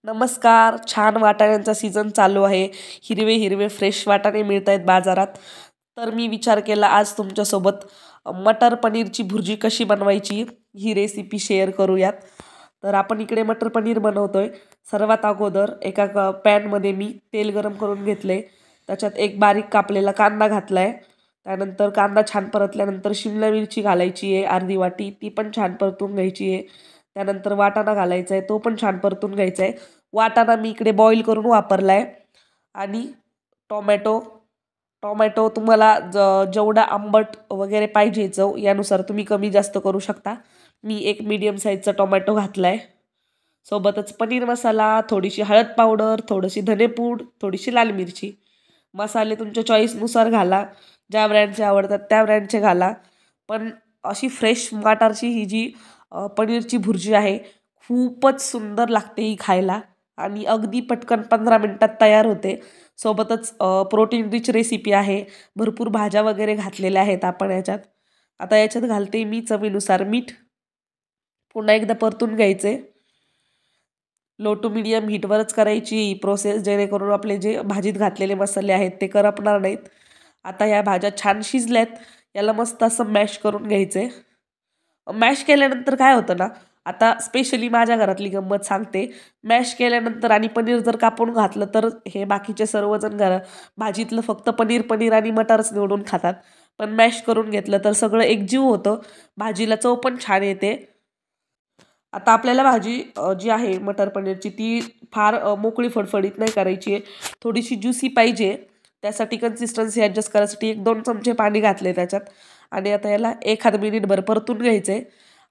नमस्कार. छान वाटाण्यांचा सीझन चालू आहे. हिरवे हिरवे फ्रेश वाटाणे मिळत आहेत बाजारात. तर मी विचार केला आज तुमच्यासोबत मटर पनीरची भुर्जी कशी बनवायची ही रेसिपी शेअर करूयात. तर आपण इकडे मटर पनीर बनवतोय. सर्वात अगोदर एका पॅनमध्ये मी तेल गरम करून घेतले. त्याच्यात एक बारीक कापलेला कांदा घातला आहे. त्यानंतर कांदा छान परतल्यानंतर शिमला मिरची घालायची आहे अर्धी वाटी, ती पण छान परतून घ्यायची आहे. त्यानंतर वाटाणा घालायचा आहे, तो पण छान परतून घ्यायचा आहे. वाटाणा मी इकडे बॉईल करून वापरला आहे. आणि टोमॅटो टोमॅटो तुम्हाला जेवढा आंबट वगैरे पाहिजे चव यानुसार तुम्ही कमी जास्त करू शकता. मी एक मीडियम साईजचा टोमॅटो घातला आहे. सोबतच पनीर मसाला, थोडीशी हळद पावडर, थोडीशी धनेपूड, थोडीशी लाल मिरची. मसाले तुमच्या चॉईसनुसार घाला. ज्या ब्रँडचे आवडतात त्या ब्रँडचे घाला. पण अशी फ्रेश मटारची ही जी पनीरची भुर्जी आहे खूपच सुंदर लागते ही खायला. आणि अगदी पटकन 15 मिनिटात तयार होते. सोबतच प्रोटीन रिच रेसिपी आहे. भरपूर भाज्या वगैरे घातलेल्या आहेत आपण याच्यात. आता याच्यात घालते मी चवीनुसार मीठ. पुन्हा एकदा परतून घ्यायचे. लो टू मीडियम हीटवरच करायची ही प्रोसेस, जेणेकरून आपले जे भाजीत घातलेले मसाले आहेत ते करपणार नाहीत. आता या भाज्या छान शिजल्यात. याला मस्त असं मॅश करून घ्यायचे. मॅश केल्यानंतर काय होतं ना, आता स्पेशली माझ्या घरातली गंमत सांगते. मॅश केल्यानंतर आणि पनीर जर कापून घातलं तर हे बाकीचे सर्वजण भाजीतलं फक्त पनीर पनीर आणि मटारच निवडून खातात. पण मॅश करून घेतलं तर सगळं एकजीव होतं. भाजीला चव पण छान येते. आता आपल्याला भाजी जी आहे मटर पनीरची ती फार मोकळी फडफडीत नाही करायची आहे. थोडीशी ज्युसी पाहिजे. त्यासाठी कन्सिस्टन्सी ॲडजस्ट करायसाठी 1-2 चमचे पाणी घातले त्याच्यात. आणि आता याला एखाद मिनिटभर परतून घ्यायचं आहे.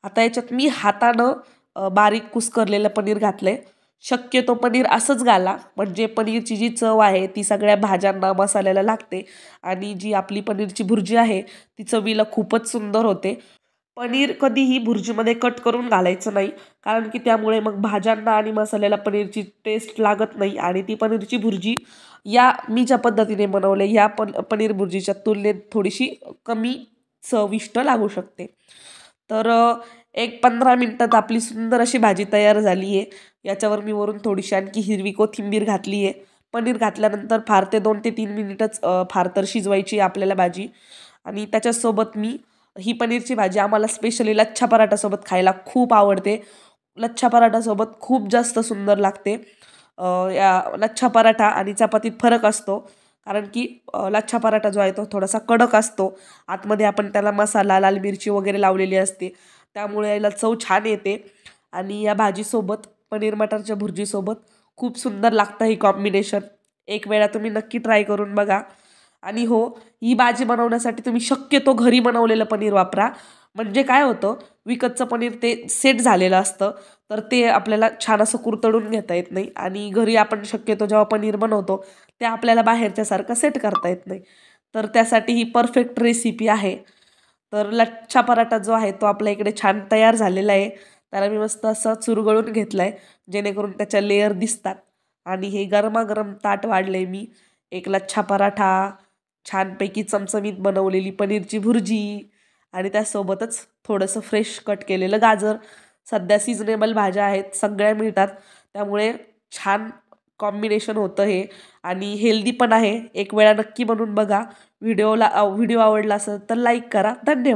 आता याच्यात मी हातानं बारीक कुस्करलेलं पनीर घातलं आहे. शक्यतो पनीर असंच घाला, म्हणजे पनीरची जी चव आहे ती सगळ्या भाज्यांना मसाल्याला लागते. आणि जी आपली पनीरची भुर्जी आहे ती चवीला खूपच सुंदर होते. पनीर कधीही भुर्जीमध्ये कट करून घालायचं नाही, कारण की त्यामुळे मग भाज्यांना आणि मसाल्याला पनीरची टेस्ट लागत नाही. आणि ती पनीरची भुर्जी या मी ज्या पद्धतीने बनवले या पनीर भुर्जीच्या तुलनेत थोडीशी कमी चविष्ट लागू शकते. तर एक 15 मिनिटात आपली सुंदर अशी भाजी तयार झाली आहे. याच्यावर मी वरून थोडीशी आणखी हिरवी कोथिंबीर घातली आहे. पनीर घातल्यानंतर फार ते 2 ते 3 मिनिटच फार तर शिजवायची आहे आपल्याला भाजी. आणि त्याच्यासोबत मी ही पनीरची भाजी आम्हाला स्पेशली लच्छा पराठासोबत खायला खूप आवडते. लच्छा पराठासोबत खूप जास्त सुंदर लागते. या लच्छा पराठा आणि चपातीत फरक असतो, कारण की लच्छा पराठा जो आहे तो थोडासा कडक असतो. आतमध्ये आपण त्याला मसाला, लाल मिरची वगैरे लावलेली असते, त्यामुळे याला चव छान येते. आणि या भाजीसोबत पनीर मटरच्या भुर्जीसोबत खूप सुंदर लागतं ही कॉम्बिनेशन. एक वेळा तुम्ही नक्की ट्राय करून बघा. आणि हो, ही भाजी बनवण्यासाठी तुम्ही शक्यतो घरी बनवलेलं पनीर वापरा. म्हणजे काय होतं, विकतचं पनीर ते सेट झालेलं असतं, तर ते आपल्याला छान असं कुरतडून घेता येत नाही. आणि घरी आपण शक्यतो जेव्हा पनीर बनवतो ते आपल्याला बाहेरच्यासारखं सेट करता येत नाही. तर त्यासाठी ही परफेक्ट रेसिपी आहे. तर लच्छा पराठा जो आहे तो आपल्या इकडे छान तयार झालेला आहे. त्याला मी मस्त असं चुरगळून घेतलं आहे, जेणेकरून त्याच्या लेयर दिसतात. आणि हे गरमागरम ताट वाढले मी. एक लच्छा पराठा, छानपैकी चमचमीत बनवलेली पनीरची भुर्जी आणि त्यासोबतच थोडंसं फ्रेश कट केलेलं गाजर. सध्या सिजनेबल भाज्या आहेत, सगळ्या मिळतात, त्यामुळे छान कॉम्बिनेशन होतं हे. आणि हेल्दी पण आहे. एक वेळा नक्की बनवून बघा. व्हिडिओ आवडला असेल तर लाईक करा. धन्यवाद.